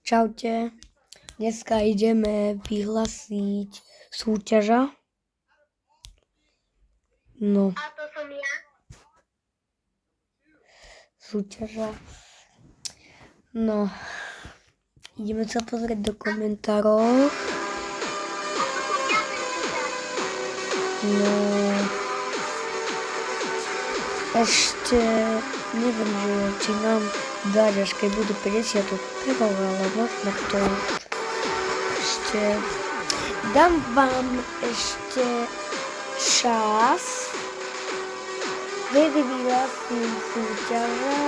Čaute, dneska ideme vyhlasiť súťaža. No. A to som ja. Súťaža. No. Ideme sa pozrieť do komentárov. No. Ešte neviem, že či mám dať, až keď budú 50 odperov, ale možno to ešte dám vám ešte čas, kedy vyhlasím súťaža,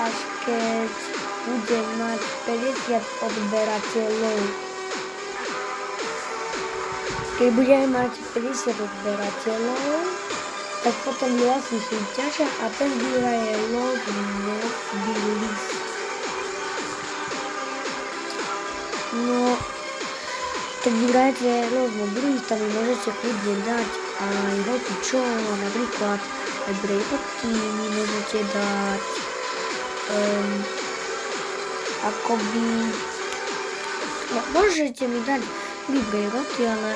až keď budem mať 50 odberateľov. Keď budeme mať 50 odberateľov, tak potom vyhlasím súťaža a ten vyhraje Mobil list. No, keď vyhrajete Mobil list, tam mi môžete kľudne dať aj hoci čo, napríklad aj brejhoty mi môžete dať, akoby, no môžete mi dať brejhoty, ale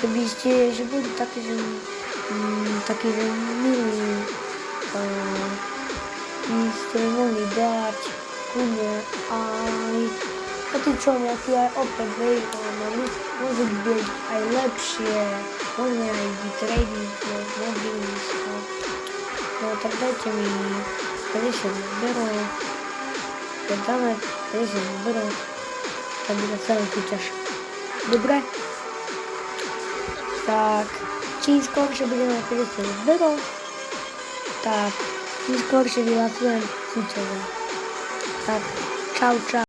keby ste, že boli také, že milí, by ste mi mohli dať kľudne aj hoci čo, nejaký aj opäť môže byť aj lepšie, môžeme aj vytradiť Mobil list. No tak dajte mi 50 zberov, keď dáme 50 zberov, tak bude celá súťaž. Dobre? Tak, čím skôršie budeme 50 zberov, tak čím skôršie vyhlasujem súťaže. Tak, čau.